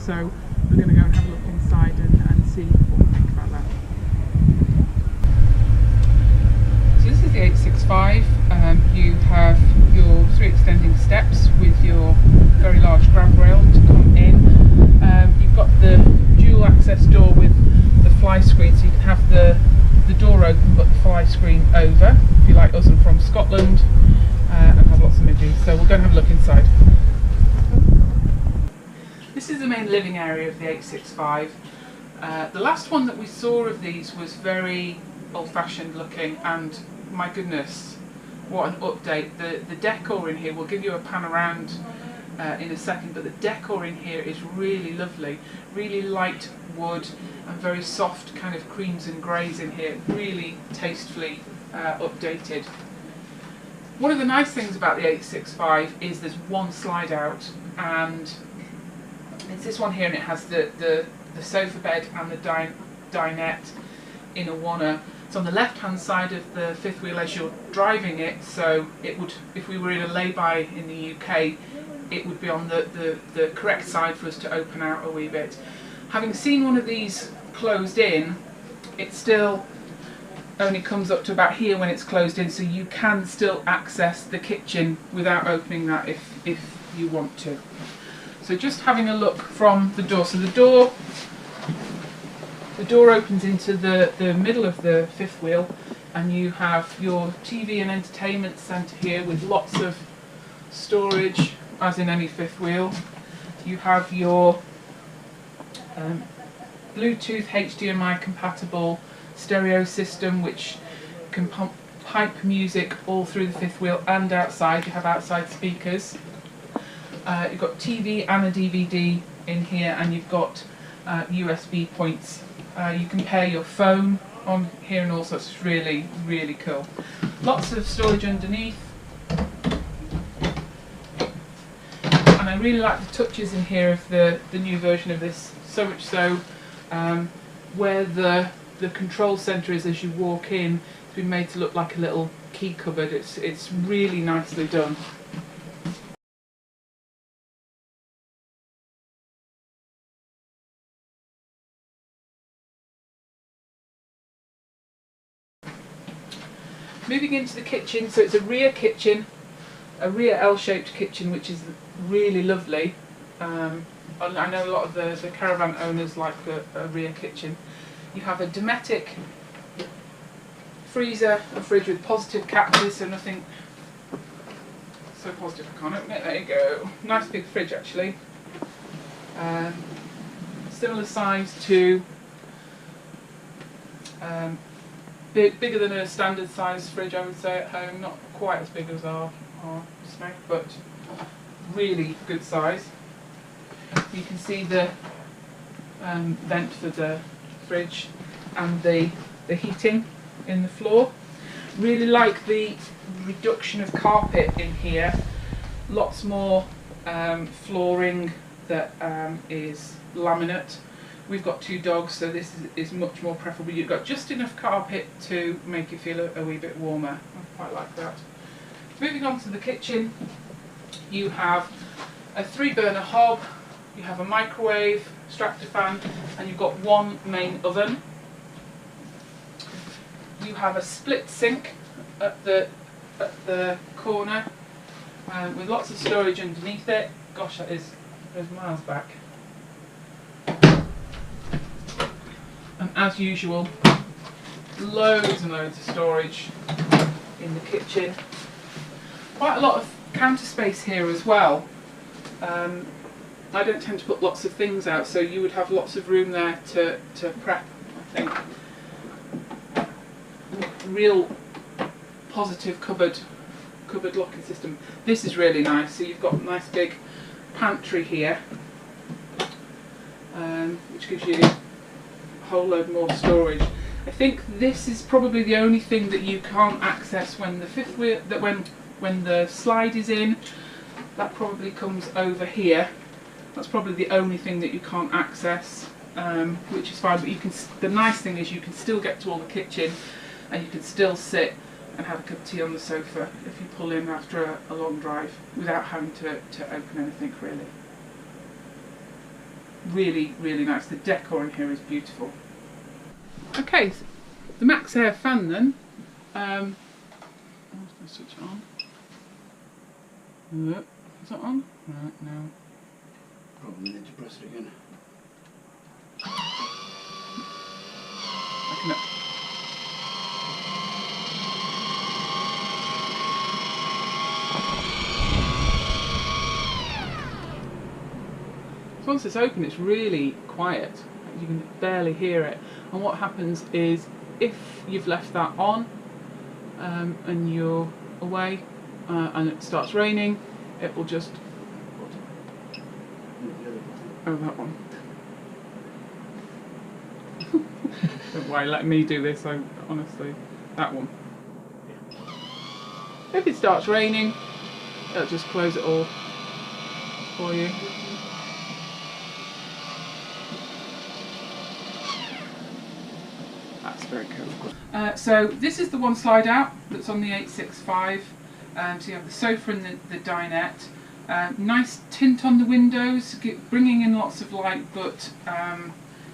so we're going to go and have a look inside and see what we think about that. So this is the 865. You have your 3 extending steps with your very large grab rail to come in. You've got the dual access door with the fly screen, so you can have the door open but the fly screen over, if you like us and from Scotland, and have lots of images. So we'll go and have a look inside. This is the main living area of the 865. The last one that we saw of these was very old-fashioned looking, and my goodness, what an update. The decor in here, we'll give you a pan around in a second, but the decor in here is really lovely. Really light wood and very soft kind of creams and greys in here, really tastefully updated. One of the nice things about the 865 is there's one slide out, and it's this one here, and it has the sofa bed and the dinette in a oneer. It's on the left hand side of the fifth wheel as you're driving it, so it would, if we were in a lay-by in the UK, it would be on the correct side for us to open out a wee bit. Having seen one of these closed in, it still only comes up to about here when it's closed in, so you can still access the kitchen without opening that if you want to. So just having a look from the door. So the door opens into the middle of the fifth wheel, and you have your TV and entertainment centre here with lots of storage, as in any fifth wheel. You have your Bluetooth HDMI compatible stereo system, which can pipe music all through the fifth wheel and outside. You have outside speakers. You've got TV and a DVD in here, and you've got USB points. You can pair your phone on here and all sorts. It's really, really cool. Lots of storage underneath. And I really like the touches in here of the new version of this, so much so where the control centre is as you walk in, it's been made to look like a little key cupboard. It's really nicely done. Moving into the kitchen, so it's a rear kitchen, a rear L-shaped kitchen, which is really lovely. I know a lot of the caravan owners like a rear kitchen. You have a Dometic freezer and fridge with positive captures, so nothing so positive I can't open it. There you go. Nice big fridge actually. Similar size to bigger than a standard size fridge, I would say, at home. Not quite as big as our Smeg, but really good size. You can see the vent for the fridge and the heating in the floor. Really like the reduction of carpet in here. Lots more flooring that is laminate. We've got 2 dogs, so this is much more preferable. You've got just enough carpet to make you feel a wee bit warmer. I quite like that. Moving on to the kitchen, you have a 3-burner hob, you have a microwave, extractor fan, and you've got 1 main oven. You have a split sink at the corner with lots of storage underneath it. Gosh, that goes miles back. And as usual, loads and loads of storage in the kitchen. Quite a lot of counter space here as well. I don't tend to put lots of things out, so you would have lots of room there to prep, I think. Real positive cupboard locking system. This is really nice. So you've got a nice big pantry here, which gives you whole load more storage. I think this is probably the only thing that you can't access when the fifth wheel, that when the slide is in. That probably comes over here. That's probably the only thing that you can't access, which is fine. But you can. The nice thing is you can still get to all the kitchen, and you can still sit and have a cup of tea on the sofa if you pull in after a long drive without having to open anything really. really, really nice. The decor in here is beautiful. Okay, so the Max Air fan then. I'm just going to switch it on. Is that on? Right, no. Probably need to press it again. I can. So once it's open, it's really quiet. You can barely hear it. And what happens is, if you've left that on and you're away and it starts raining, it will just. Oh, that one. Don't worry, let me do this. Honestly, that one. If it starts raining, it'll just close it all for you. That's very cool. So this is the one slide out that's on the 865. So you have the sofa and the dinette. Nice tint on the windows, bringing in lots of light, but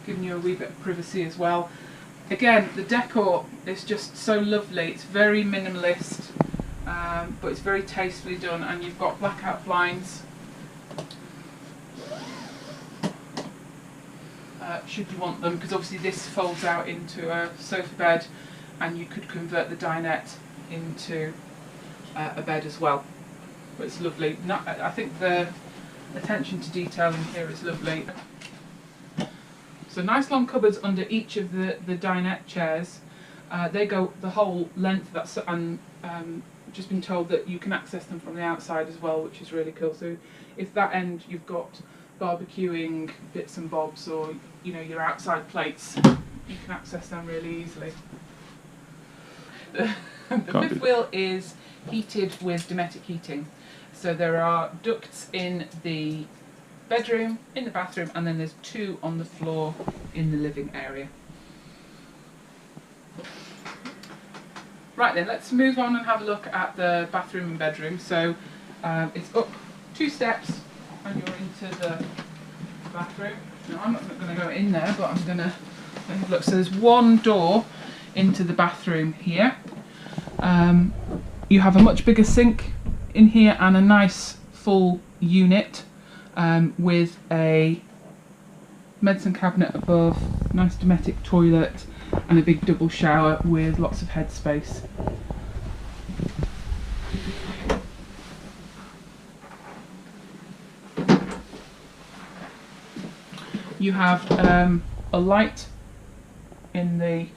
giving you a wee bit of privacy as well. Again, the decor is just so lovely. It's very minimalist, but it's very tastefully done, and you've got blackout blinds. Should you want them, because obviously this folds out into a sofa bed, and you could convert the dinette into a bed as well. But it's lovely. I think the attention to detail in here is lovely. So nice long cupboards under each of the dinette chairs. They go the whole length. And just been told that you can access them from the outside as well, which is really cool. So if that end you've got barbecuing bits and bobs, or your outside plates, you can access them really easily. The fifth wheel is heated with Dometic heating. So there are ducts in the bedroom, in the bathroom, and then there's 2 on the floor in the living area. Right then, let's move on and have a look at the bathroom and bedroom. So it's up 2 steps and you're into the bathroom. Now I'm not going to go in there, but I'm going to have a look. So there's 1 door into the bathroom here. You have a much bigger sink in here and a nice full unit with a medicine cabinet above, nice Dometic toilet, and a big double shower with lots of headspace. You have a light in the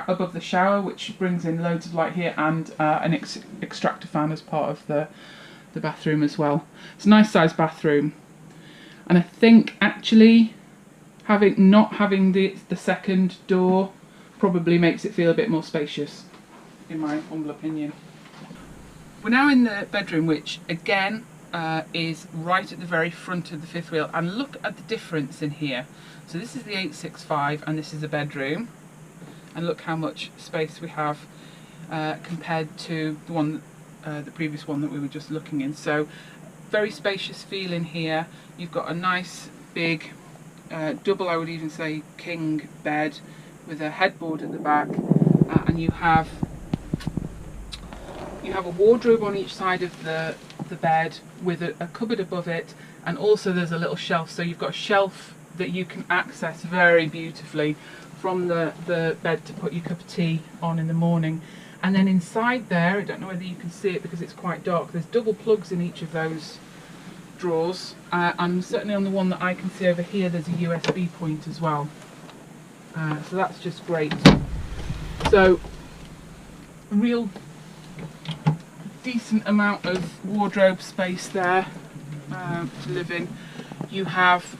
above the shower, which brings in loads of light here, and an extractor fan as part of the bathroom as well. It's a nice sized bathroom, and I think actually not having the second door probably makes it feel a bit more spacious, in my humble opinion. We're now in the bedroom, which again is right at the very front of the fifth wheel, and look at the difference in here. So this is the 865 and this is a bedroom, and look how much space we have compared to the previous one that we were just looking in. So very spacious feel in here. You've got a nice big double, I would even say king bed with a headboard at the back, and you have a wardrobe on each side of the bed with a cupboard above it, and also there's a little shelf, so you've got a shelf that you can access very beautifully from the bed to put your cup of tea on in the morning. And then inside there, I don't know whether you can see it because it's quite dark, there's double plugs in each of those drawers, and certainly on the one that I can see over here there's a USB point as well, so that's just great. So a real decent amount of wardrobe space there to live in. You have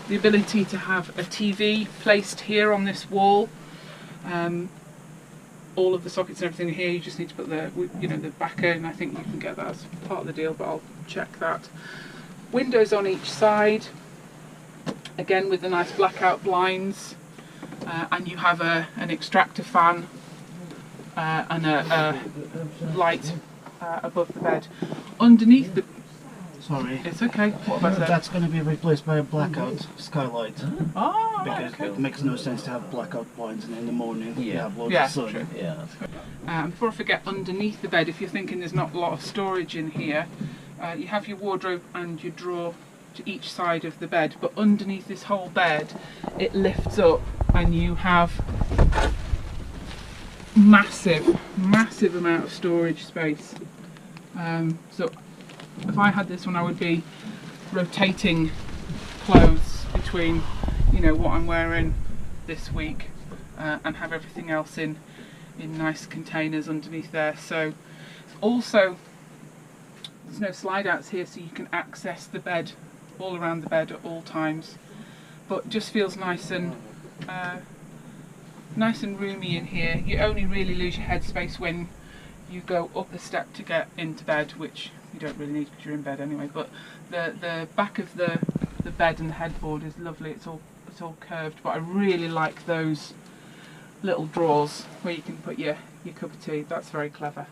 the ability to have a TV placed here on this wall. All of the sockets and everything here, you just need to put the backer in. I think you can get that as part of the deal, but I'll check that. Windows on each side, again with the nice blackout blinds, and you have an extractor fan and a light above the bed. Underneath Sorry. It's okay. What have I said? That's going to be replaced by a blackout skylight. Oh, Because okay. it makes no sense to have blackout blinds and in the morning you have loads Yeah, of sun. true. Yeah, that's good. Before I forget, underneath the bed, if you're thinking there's not a lot of storage in here, you have your wardrobe and your drawer to each side of the bed, but underneath this whole bed it lifts up and you have massive amount of storage space. So if I had this one, I would be rotating clothes between, you know, what I'm wearing this week and have everything else in nice containers underneath there. So also there's no slide outs here, so you can access the bed all around the bed at all times, but just feels nice and roomy in here. You only really lose your headspace when you go up a step to get into bed, which you don't really need because you're in bed anyway, but the back of the bed and the headboard is lovely. It's all curved, but I really like those little drawers where you can put your cup of tea. That's very clever.